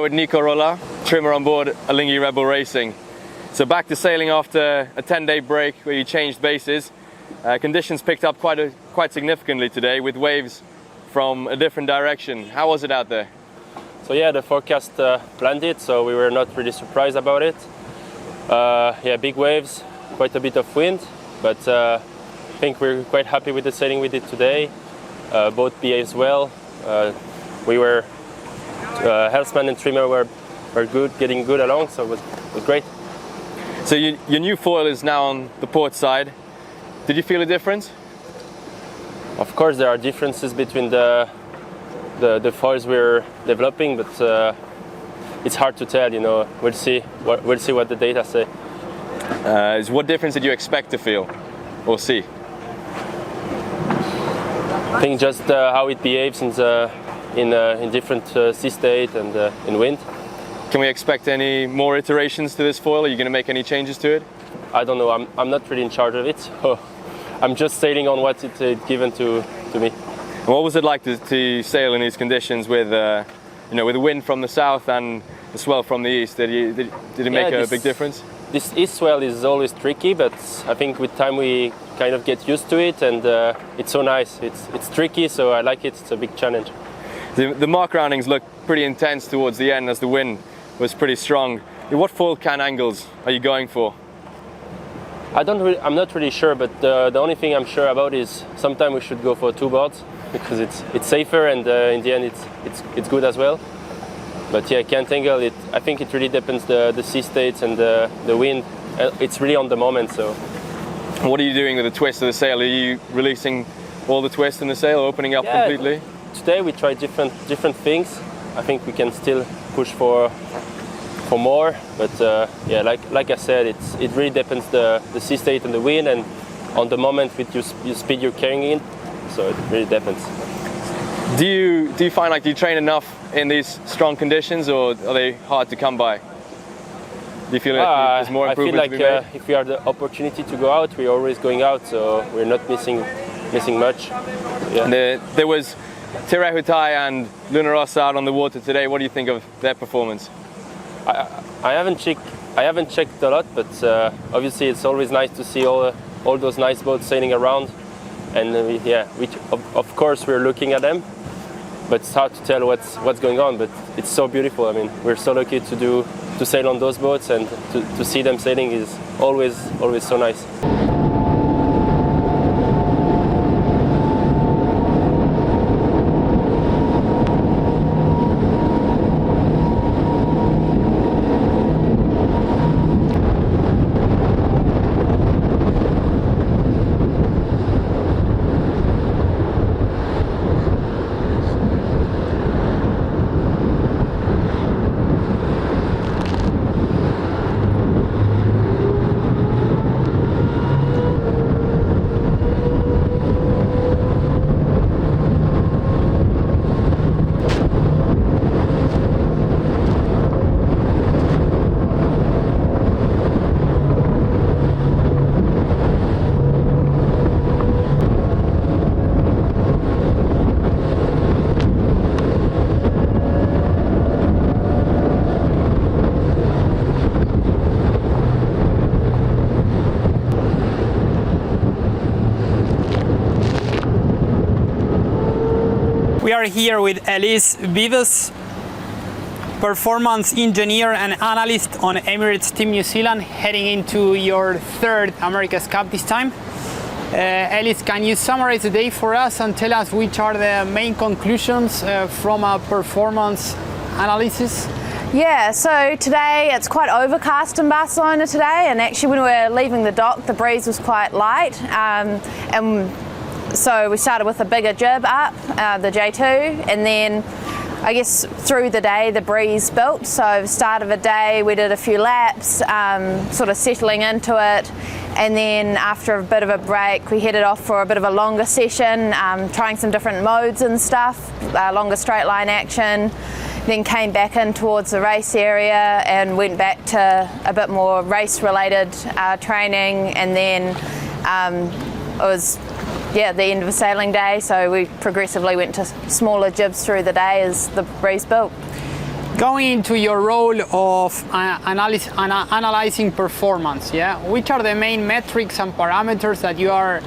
with Nico Rolla, trimmer on board Alinghi Rebel Racing. So back to sailing after a 10-day break where you changed bases. Conditions picked up quite significantly today with waves from a different direction. How was it out there? So yeah, the forecast planned it, so we were not really surprised about it. Yeah, big waves, quite a bit of wind, but I think we're quite happy with the sailing we did today. Both behaved well. We were helmsman and trimmer were good, getting good along, so it was great. So your new foil is now on the port side. Did you feel a difference? Of course, there are differences between the foils we're developing, but it's hard to tell. You know, we'll see what the data say. What difference did you expect to feel or see? I think just how it behaves in different sea state and in wind. Can we expect any more iterations to this foil? Are you going to make any changes to it? I don't know. I'm not really in charge of it. So I'm just sailing on what it's given to me. And what was it like to sail in these conditions with, with the wind from the south and the swell from the east? Did it make a big difference? This east swell is always tricky, but I think with time we kind of get used to it, and it's so nice. It's tricky, so I like it. It's a big challenge. The mark roundings look pretty intense towards the end as the wind was pretty strong. What foil can angles are you going for? I'm not really sure, but the only thing I'm sure about is sometimes we should go for two boards because it's safer, and in the end it's good as well. But yeah, can't angle it. I think it really depends the sea states and the wind. It's really on the moment. So, what are you doing with the twist of the sail? Are you releasing all the twist in the sail, opening up completely? Today we tried different things. I think we can still push for more, but yeah, like I said, it really depends the sea state and the wind, and on the moment with your speed you're carrying in. So it really depends. Do you find like you train enough in these strong conditions, or are they hard to come by? Do you feel like there's more improvement I feel like if we have the opportunity to go out, we're always going out, so we're not missing much. Yeah. And there was Tirehutai and Luna Rossa out on the water today. What do you think of their performance? I haven't checked a lot, but obviously it's always nice to see all those nice boats sailing around, and of course we're looking at them, but it's hard to tell what's going on. But it's so beautiful. I mean, we're so lucky to sail on those boats, and to see them sailing is always so nice. We are here with Elise Vives, performance engineer and analyst on Emirates Team New Zealand, heading into your third America's Cup this time. Elise, can you summarize the day for us and tell us which are the main conclusions from a performance analysis? Yeah, so today it's quite overcast in Barcelona today, and actually when we were leaving the dock the breeze was quite light, and so we started with a bigger jib up, the J2, and then I guess through the day the breeze built. So the start of the day we did a few laps, sort of settling into it, and then after a bit of a break we headed off for a bit of a longer session, trying some different modes and stuff, longer straight line action, then came back in towards the race area and went back to a bit more race related training, and then it was the end of a sailing day, so we progressively went to smaller jibs through the day as the breeze built. Going into your role of analyzing performance, yeah, which are the main metrics and parameters that you are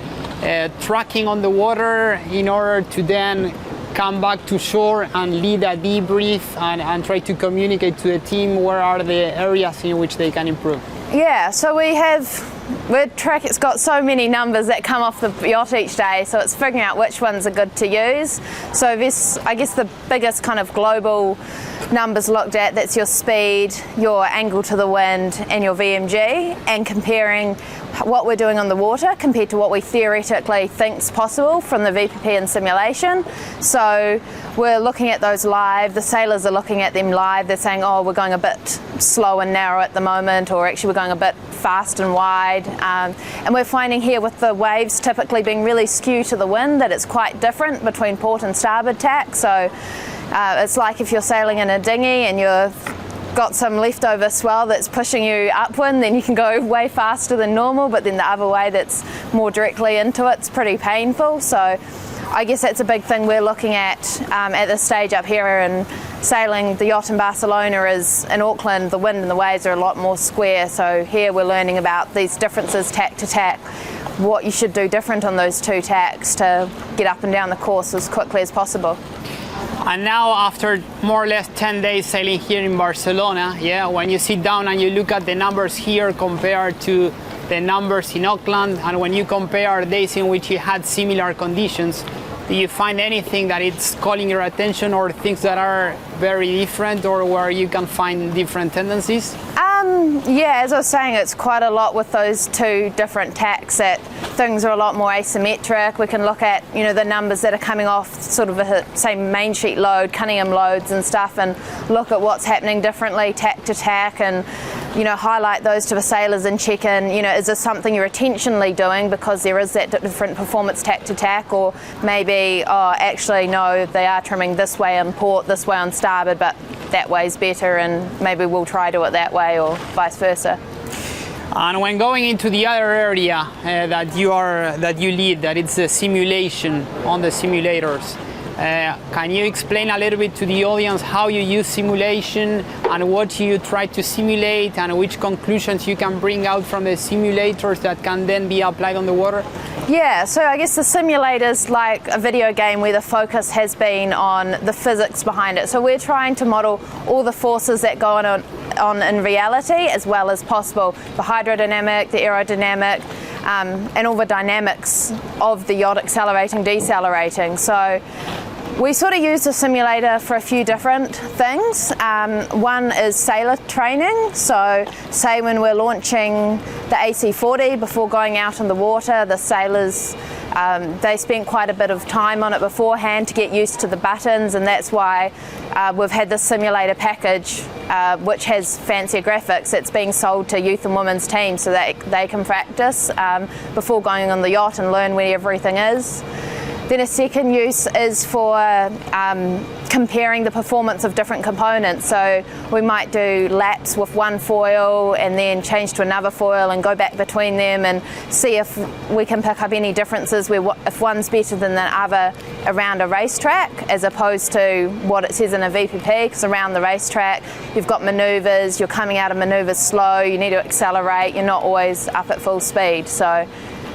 tracking on the water in order to then come back to shore and lead a debrief and try to communicate to the team where are the areas in which they can improve? Yeah, so it's got so many numbers that come off the yacht each day, so it's figuring out which ones are good to use. So this, I guess the biggest kind of global numbers looked at, that's your speed, your angle to the wind and your VMG, and comparing what we're doing on the water compared to what we theoretically think's possible from the VPP and simulation. So we're looking at those live, the sailors are looking at them live, they're saying, oh, we're going a bit slow and narrow at the moment, or actually we're going a bit fast and wide. And we're finding here with the waves typically being really skewed to the wind that it's quite different between port and starboard tack. So it's like if you're sailing in a dinghy and you've got some leftover swell that's pushing you upwind, then you can go way faster than normal, but then the other way that's more directly into it's pretty painful. So I guess that's a big thing we're looking at this stage up here, and sailing the yacht in Barcelona is in Auckland, the wind and the waves are a lot more square. So here we're learning about these differences tack to tack, what you should do different on those two tacks to get up and down the course as quickly as possible. And now after more or less 10 days sailing here in Barcelona, yeah, when you sit down and you look at the numbers here compared to the numbers in Auckland, and when you compare days in which you had similar conditions, do you find anything that it's calling your attention, or things that are very different, or where you can find different tendencies? Yeah, as I was saying, it's quite a lot with those two different tacks that things are a lot more asymmetric. We can look at, you know, the numbers that are coming off sort of a, say, main sheet load, Cunningham loads and stuff, and look at what's happening differently tack to tack, and, you know, highlight those to the sailors and check in, you know, is this something you're intentionally doing because there is that different performance tack to tack, or maybe, oh, actually, no, they are trimming this way on port, this way on starboard, but that way's better, and maybe we'll try do it that way, or vice versa. And when going into the other area that you lead, that it's a simulation on the simulators, can you explain a little bit to the audience how you use simulation and what you try to simulate, and which conclusions you can bring out from the simulators that can then be applied on the water? Yeah, so I guess the simulator's like a video game where the focus has been on the physics behind it. So we're trying to model all the forces that go on in reality as well as possible. The hydrodynamic, the aerodynamic, and all the dynamics of the yacht accelerating, decelerating. So we sort of use the simulator for a few different things. One is sailor training. So say when we're launching the AC40 before going out on the water, the sailors, they spent quite a bit of time on it beforehand to get used to the buttons, and that's why we've had this simulator package which has fancier graphics. It's being sold to youth and women's teams so that they can practice before going on the yacht and learn where everything is. Then a second use is for comparing the performance of different components. So we might do laps with one foil and then change to another foil and go back between them and see if we can pick up any differences where if one's better than the other around a racetrack, as opposed to what it says in a VPP, because around the racetrack you've got manoeuvres, you're coming out of manoeuvres slow, you need to accelerate, you're not always up at full speed. So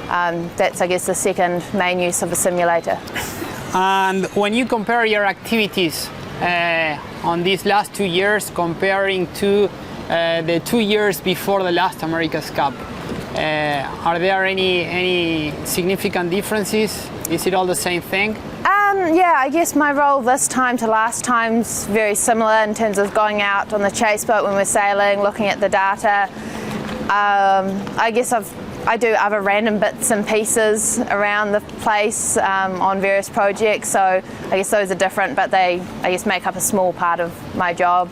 that's, I guess, the second main use of a simulator. And when you compare your activities on these last 2 years comparing to the 2 years before the last America's Cup, are there any significant differences? Is it all the same thing? Yeah, I guess my role this time to last time's very similar in terms of going out on the chase boat when we're sailing, looking at the data. I guess I do other random bits and pieces around the place on various projects, so I guess those are different, but they, I guess, make up a small part of my job.